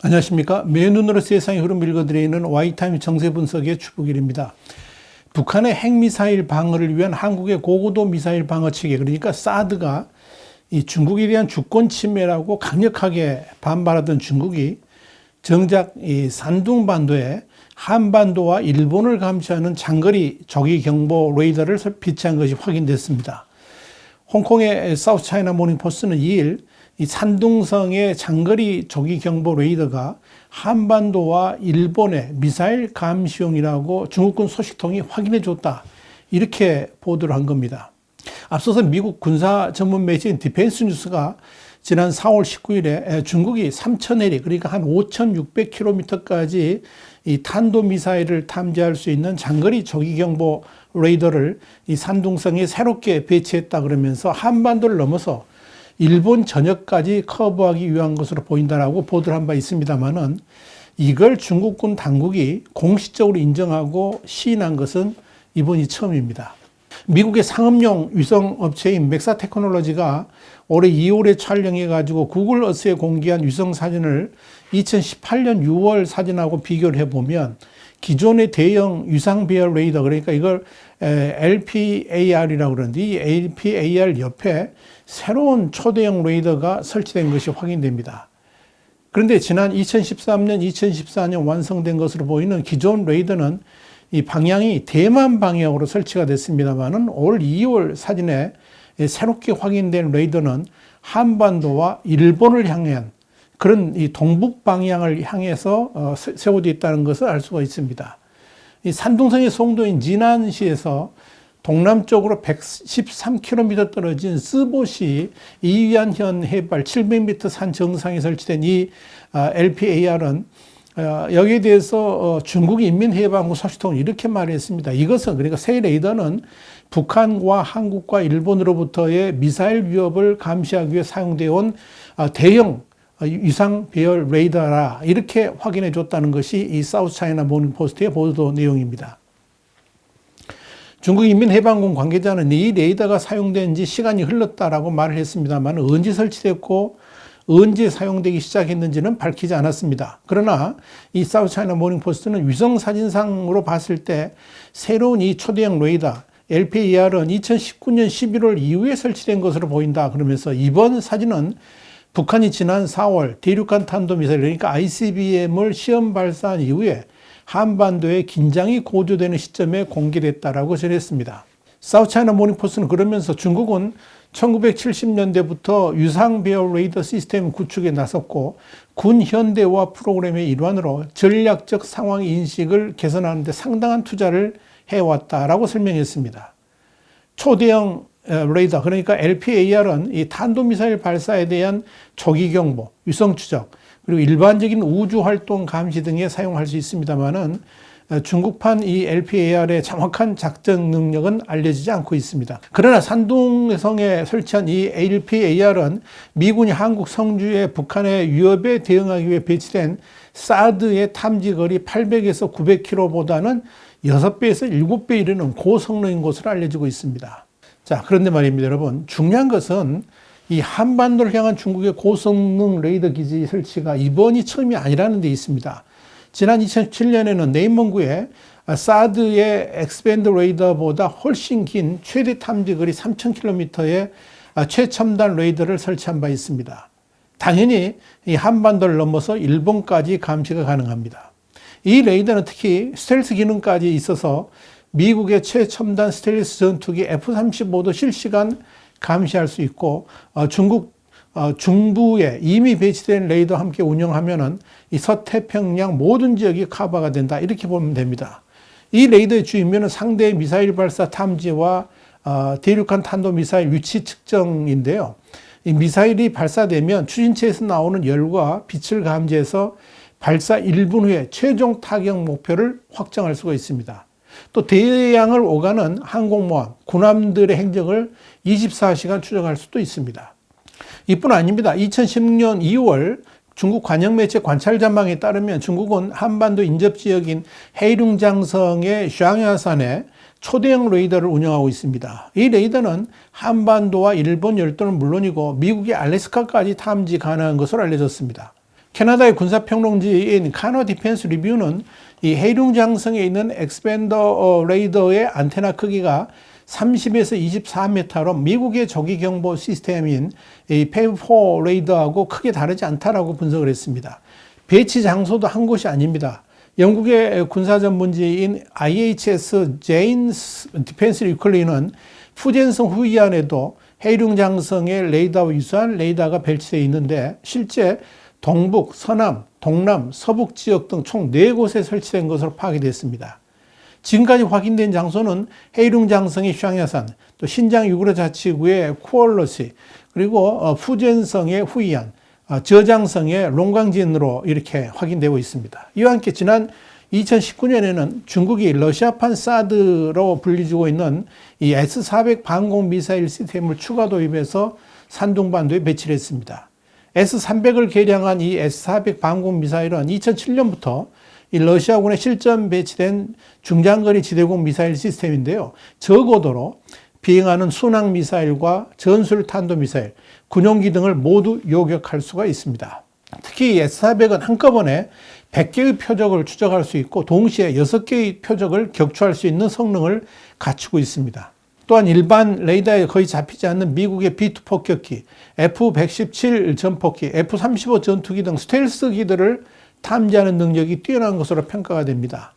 안녕하십니까. 맨눈으로 세상의 흐름 읽어드리는 와이타임 정세 분석의 추부길입니다. 북한의 핵미사일 방어를 위한 한국의 고고도 미사일 방어 체계, 그러니까 사드가 이 중국에 대한 주권 침해라고 강력하게 반발하던 중국이 정작 이 산둥반도에 한반도와 일본을 감시하는 장거리 조기 경보 레이더를 비치한 것이 확인됐습니다. 홍콩의 사우스 차이나 모닝포스트는 2일 이 산둥성의 장거리 조기 경보 레이더가 한반도와 일본의 미사일 감시용이라고 중국군 소식통이 확인해 줬다, 이렇게 보도를 한 겁니다. 앞서서 미국 군사 전문 매체인 디펜스 뉴스가 지난 4월 19일에 중국이 3,000해리, 그러니까 한 5,600km까지 이 탄도미사일을 탐지할 수 있는 장거리 조기경보 레이더를 이 산둥성에 새롭게 배치했다 그러면서 한반도를 넘어서 일본 전역까지 커버하기 위한 것으로 보인다라고 보도를 한 바 있습니다만은, 이걸 중국군 당국이 공식적으로 인정하고 시인한 것은 이번이 처음입니다. 미국의 상업용 위성 업체인 맥사 테크놀로지가 올해 2월에 촬영해가지고 구글 어스에 공개한 위성 사진을 2018년 6월 사진하고 비교를 해보면 기존의 대형 위상 배열 레이더, 그러니까 이걸 LPAR이라고 그러는데 이 LPAR 옆에 새로운 초대형 레이더가 설치된 것이 확인됩니다. 그런데 지난 2013년, 2014년 완성된 것으로 보이는 기존 레이더는 이 방향이 대만 방향으로 설치가 됐습니다만은 올 2월 사진에 새롭게 확인된 레이더는 한반도와 일본을 향한 그런 이 동북 방향을 향해서 세워져 있다는 것을 알 수가 있습니다. 이 산둥성의 송도인 지난시에서 동남쪽으로 113km 떨어진 스보시 이위안현 해발 700m 산 정상에 설치된 이 LPAR은 여기에 대해서 중국 인민해방군 소식통은 이렇게 말했습니다. 이것은, 그러니까 새 레이더는 북한과 한국과 일본으로부터의 미사일 위협을 감시하기 위해 사용되어 온 대형 위상 배열 레이더라, 이렇게 확인해 줬다는 것이 이 사우스 차이나 모닝포스트의 보도 내용입니다. 중국 인민해방군 관계자는 이 레이더가 사용된 지 시간이 흘렀다라고 말을 했습니다만 언제 설치됐고 언제 사용되기 시작했는지는 밝히지 않았습니다. 그러나 이 사우스 차이나 모닝포스트는 위성 사진상으로 봤을 때 새로운 이 초대형 레이더 LPAR은 2019년 11월 이후에 설치된 것으로 보인다 그러면서 이번 사진은 북한이 지난 4월 대륙간 탄도미사일, 그러니까 ICBM을 시험 발사한 이후에 한반도에 긴장이 고조되는 시점에 공개됐다라고 전했습니다. 사우스 차이나 모닝포스트는 그러면서 중국은 1970년대부터 유상 배열 레이더 시스템 구축에 나섰고 군 현대화 프로그램의 일환으로 전략적 상황 인식을 개선하는 데 상당한 투자를 해왔다라고 설명했습니다. 초대형 레이더, 그러니까 LPAR은 이 탄도미사일 발사에 대한 조기 경보, 위성 추적, 그리고 일반적인 우주 활동 감시 등에 사용할 수 있습니다만은 중국판 이 LPAR의 정확한 작전 능력은 알려지지 않고 있습니다. 그러나 산둥성에 설치한 이 LPAR은 미군이 한국 성주의 북한의 위협에 대응하기 위해 배치된 사드의 탐지거리 800에서 900km보다는 6배에서 7배 이르는 고성능인 것으로 알려지고 있습니다. 자, 그런데 말입니다, 여러분. 중요한 것은 이 한반도를 향한 중국의 고성능 레이더 기지 설치가 이번이 처음이 아니라는 데 있습니다. 지난 2007년에는 네이먼구에 사드의 엑스밴드 레이더보다 훨씬 긴 최대 탐지거리 3,000km의 최첨단 레이더를 설치한 바 있습니다. 당연히 이 한반도를 넘어서 일본까지 감시가 가능합니다. 이 레이더는 특히 스텔스 기능까지 있어서 미국의 최첨단 스텔스 전투기 F-35도 실시간 감시할 수 있고 중국 중부에 이미 배치된 레이더와 함께 운영하면은 이 서태평양 모든 지역이 커버가 된다, 이렇게 보면 됩니다. 이 레이더의 주 임무는 상대의 미사일 발사 탐지와 대륙간 탄도미사일 위치 측정인데요. 이 미사일이 발사되면 추진체에서 나오는 열과 빛을 감지해서 발사 1분 후에 최종 타격 목표를 확정할 수가 있습니다. 또 대양을 오가는 항공모함, 군함들의 행적을 24시간 추적할 수도 있습니다. 이뿐 아닙니다. 2016년 2월 중국 관영 매체 관찰 전망에 따르면 중국은 한반도 인접 지역인 해룡장성의 샹야산에 초대형 레이더를 운영하고 있습니다. 이 레이더는 한반도와 일본 열도는 물론이고 미국의 알래스카까지 탐지 가능한 것으로 알려졌습니다. 캐나다의 군사평론지인 카너 디펜스 리뷰는 이 해룡장성에 있는 엑스펜더 레이더의 안테나 크기가 30에서 24m로 미국의 조기경보 시스템인 이 페이브4 레이더하고 크게 다르지 않다라고 분석을 했습니다. 배치 장소도 한 곳이 아닙니다. 영국의 군사 전문지인 IHS 제인스 디펜스 위클리는 푸젠성 후이안에도 해룡장성에 레이더와 유사한 레이더가 배치되어 있는데 실제 동북, 서남, 동남, 서북 지역 등 총 4곳에 설치된 것으로 파악이 됐습니다. 지금까지 확인된 장소는 해룡장성의 샹야산, 또 신장 유그르 자치구의 쿠얼러시, 그리고 푸젠성의 후이안, 저장성의 롱강진으로 이렇게 확인되고 있습니다. 이와 함께 지난 2019년에는 중국이 러시아판 사드로 불리주고 있는 이 S-400 방공 미사일 시스템을 추가 도입해서 산둥반도에 배치를 했습니다. S-300을 개량한 이 S-400 방공 미사일은 2007년부터 이 러시아군에 실전 배치된 중장거리 지대공 미사일 시스템인데요. 저고도로 비행하는 순항 미사일과 전술 탄도 미사일, 군용기 등을 모두 요격할 수가 있습니다. 특히 S-400은 한꺼번에 100개의 표적을 추적할 수 있고 동시에 6개의 표적을 격추할 수 있는 성능을 갖추고 있습니다. 또한 일반 레이더에 거의 잡히지 않는 미국의 B2 폭격기, F-117 전폭기, F-35 전투기 등 스텔스기들을 탐지하는 능력이 뛰어난 것으로 평가가 됩니다.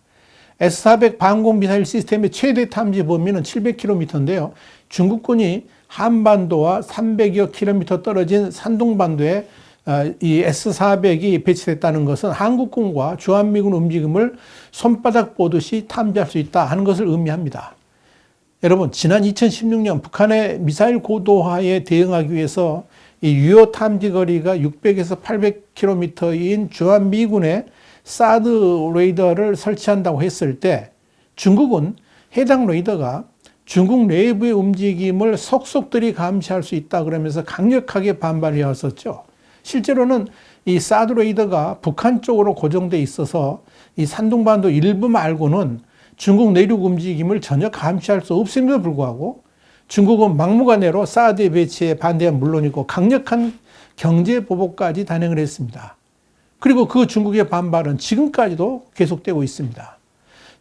S-400 방공 미사일 시스템의 최대 탐지 범위는 700km인데요. 중국군이 한반도와 300여 킬로미터 떨어진 산둥반도에 이 S-400이 배치됐다는 것은 한국군과 주한미군 움직임을 손바닥 보듯이 탐지할 수 있다 하는 것을 의미합니다. 여러분, 지난 2016년 북한의 미사일 고도화에 대응하기 위해서 이 유효 탐지 거리가 600에서 800km인 주한미군의 사드 레이더를 설치한다고 했을 때 중국은 해당 레이더가 중국 내부의 움직임을 속속들이 감시할 수 있다 그러면서 강력하게 반발해 왔었죠. 실제로는 이 사드 레이더가 북한 쪽으로 고정돼 있어서 이 산둥반도 일부 말고는 중국 내륙 움직임을 전혀 감시할 수 없음에도 불구하고 중국은 막무가내로 사드 배치에 반대한 물론이고 강력한 경제 보복까지 단행을 했습니다. 그리고 그 중국의 반발은 지금까지도 계속되고 있습니다.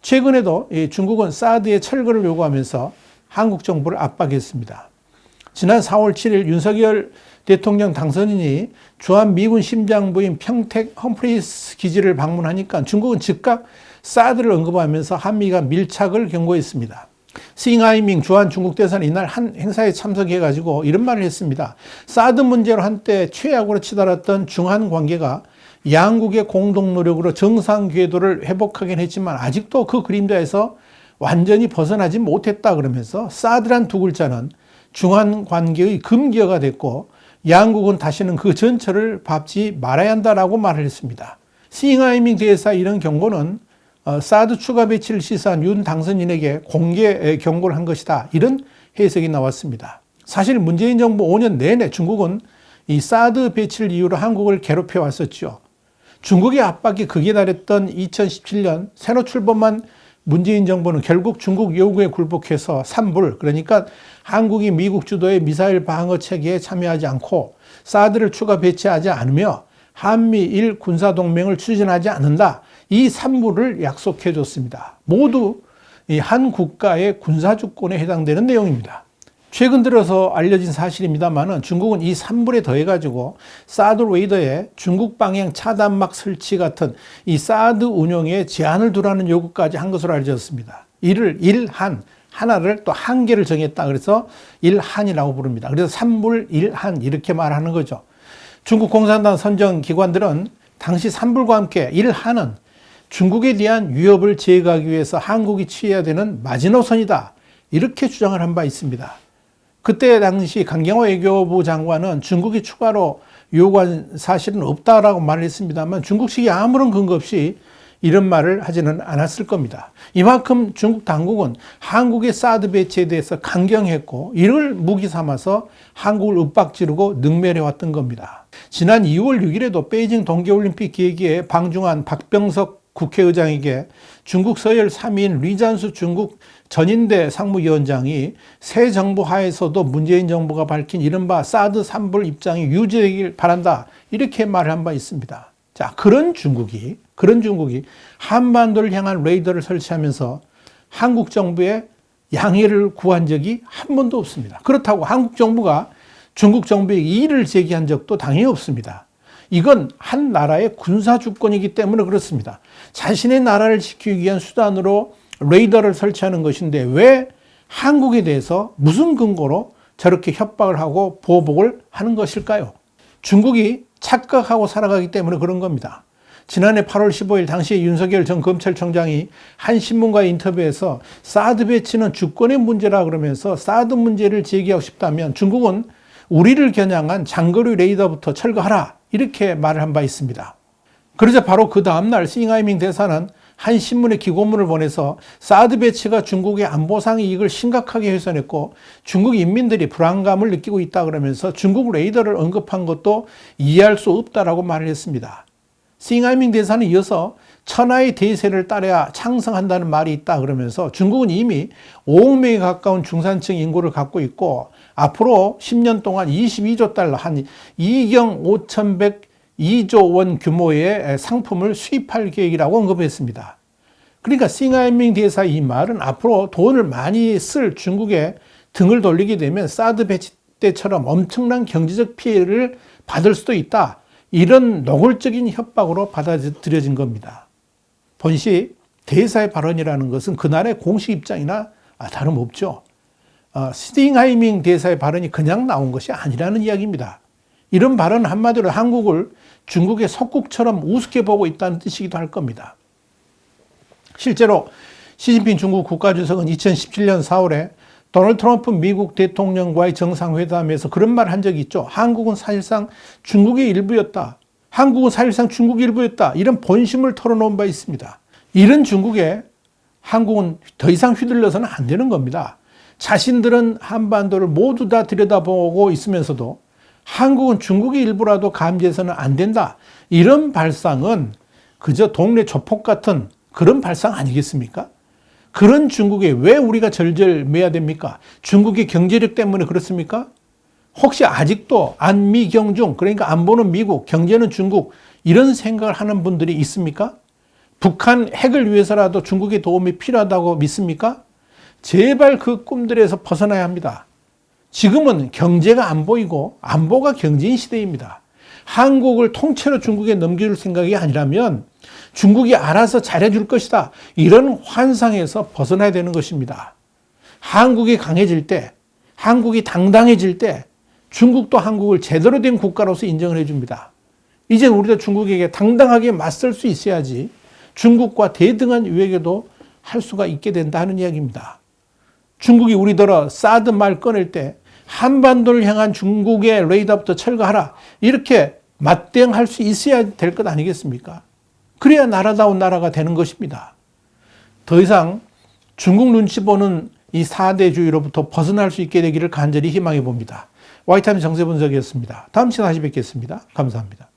최근에도 중국은 사드의 철거를 요구하면서 한국 정부를 압박했습니다. 지난 4월 7일 윤석열 대통령 당선인이 주한미군 심장부인 평택 험프리스 기지를 방문하니까 중국은 즉각 사드를 언급하면서 한미가 밀착을 경고했습니다. 싱하이밍 주한 중국 대사는 이날 한 행사에 참석해가지고 이런 말을 했습니다. 사드 문제로 한때 최악으로 치달았던 중한 관계가 양국의 공동 노력으로 정상 궤도를 회복하긴 했지만 아직도 그 그림자에서 완전히 벗어나지 못했다 그러면서 사드란 두 글자는 중한 관계의 금기어가 됐고 양국은 다시는 그 전철을 밟지 말아야 한다라고 말을 했습니다. 싱하이밍 대사 이런 경고는 사드 추가 배치를 시사한 윤 당선인에게 공개 경고를 한 것이다. 이런 해석이 나왔습니다. 사실 문재인 정부 5년 내내 중국은 이 사드 배치를 이유로 한국을 괴롭혀 왔었죠. 중국의 압박이 극에 달했던 2017년 새로 출범한 문재인 정부는 결국 중국 요구에 굴복해서 산불, 그러니까 한국이 미국 주도의 미사일 방어 체계에 참여하지 않고 사드를 추가 배치하지 않으며 한미일 군사동맹을 추진하지 않는다. 이 산불을 약속해 줬습니다. 모두 이 한 국가의 군사주권에 해당되는 내용입니다. 최근 들어서 알려진 사실입니다만 중국은 이 산불에 더해가지고 사드 레이더에 중국 방향 차단막 설치 같은 이 사드 운용에 제한을 두라는 요구까지 한 것으로 알려졌습니다. 이를 일한, 하나를 또 한 개를 정했다. 그래서 일한이라고 부릅니다. 그래서 산불 일한 이렇게 말하는 거죠. 중국 공산당 선정 기관들은 당시 산불과 함께 일한은 중국에 대한 위협을 제거하기 위해서 한국이 취해야 되는 마지노선이다. 이렇게 주장을 한 바 있습니다. 그때 당시 강경화 외교부 장관은 중국이 추가로 요구한 사실은 없다라고 말을 했습니다만 중국 측이 아무런 근거 없이 이런 말을 하지는 않았을 겁니다. 이만큼 중국 당국은 한국의 사드 배치에 대해서 강경했고 이를 무기 삼아서 한국을 윽박지르고 능멸해 왔던 겁니다. 지난 2월 6일에도 베이징 동계올림픽 기획위에 방중한 박병석 국회의장에게 중국 서열 3위인 리잔수 중국 전인대 상무위원장이 새 정부 하에서도 문재인 정부가 밝힌 이른바 사드 산불 입장이 유지되길 바란다. 이렇게 말을 한 바 있습니다. 자, 그런 중국이 한반도를 향한 레이더를 설치하면서 한국 정부의 양해를 구한 적이 한 번도 없습니다. 그렇다고 한국 정부가 중국 정부에 이의를 제기한 적도 당연히 없습니다. 이건 한 나라의 군사 주권이기 때문에 그렇습니다. 자신의 나라를 지키기 위한 수단으로 레이더를 설치하는 것인데 왜 한국에 대해서 무슨 근거로 저렇게 협박을 하고 보복을 하는 것일까요? 중국이 착각하고 살아가기 때문에 그런 겁니다. 지난해 8월 15일 당시 윤석열 전 검찰총장이 한 신문과의 인터뷰에서 사드 배치는 주권의 문제라 그러면서 사드 문제를 제기하고 싶다면 중국은 우리를 겨냥한 장거리 레이더부터 철거하라 이렇게 말을 한 바 있습니다. 그러자 바로 그 다음날 싱하이밍 대사는 한 신문에 기고문을 보내서 사드 배치가 중국의 안보상 이익을 심각하게 훼손했고 중국 인민들이 불안감을 느끼고 있다 그러면서 중국 레이더를 언급한 것도 이해할 수 없다라고 말을 했습니다. 싱하이밍 대사는 이어서 천하의 대세를 따라야 창성한다는 말이 있다 그러면서 중국은 이미 5억 명에 가까운 중산층 인구를 갖고 있고 앞으로 10년 동안 22조 달러 한 2경 5,102조 원 규모의 상품을 수입할 계획이라고 언급했습니다. 그러니까 싱하이밍 대사의 이 말은 앞으로 돈을 많이 쓸 중국에 등을 돌리게 되면 사드 배치 때처럼 엄청난 경제적 피해를 받을 수도 있다. 이런 노골적인 협박으로 받아들여진 겁니다. 본시 대사의 발언이라는 것은 그날의 공식 입장이나 다름없죠. 싱하이밍 대사의 발언이 그냥 나온 것이 아니라는 이야기입니다. 이런 발언은 한마디로 한국을 중국의 속국처럼 우습게 보고 있다는 뜻이기도 할 겁니다. 실제로 시진핑 중국 국가주석은 2017년 4월에 도널드 트럼프 미국 대통령과의 정상회담에서 그런 말을 한 적이 있죠. 한국은 사실상 중국의 일부였다. 한국은 사실상 중국의 일부였다. 이런 본심을 털어놓은 바 있습니다. 이런 중국에 한국은 더 이상 휘둘려서는 안 되는 겁니다. 자신들은 한반도를 모두 다 들여다보고 있으면서도 한국은 중국의 일부라도 감지해서는 안 된다. 이런 발상은 그저 동네 조폭 같은 그런 발상 아니겠습니까? 그런 중국에 왜 우리가 절절매야 됩니까? 중국의 경제력 때문에 그렇습니까? 혹시 아직도 안미경중, 그러니까 안보는 미국, 경제는 중국 이런 생각을 하는 분들이 있습니까? 북한 핵을 위해서라도 중국의 도움이 필요하다고 믿습니까? 제발 그 꿈들에서 벗어나야 합니다. 지금은 경제가 안 보이고 안보가 경제인 시대입니다. 한국을 통째로 중국에 넘겨줄 생각이 아니라면 중국이 알아서 잘해줄 것이다. 이런 환상에서 벗어나야 되는 것입니다. 한국이 강해질 때, 한국이 당당해질 때 중국도 한국을 제대로 된 국가로서 인정을 해줍니다. 이제 우리도 중국에게 당당하게 맞설 수 있어야지 중국과 대등한 위협에도 할 수가 있게 된다는 이야기입니다. 중국이 우리더러 사드 말 꺼낼 때 한반도를 향한 중국의 레이더부터 철거하라. 이렇게 맞대응할 수 있어야 될 것 아니겠습니까? 그래야 나라다운 나라가 되는 것입니다. 더 이상 중국 눈치 보는 이 4대주의로부터 벗어날 수 있게 되기를 간절히 희망해 봅니다. 와이타임 정세분석이었습니다. 다음 시간에 다시 뵙겠습니다. 감사합니다.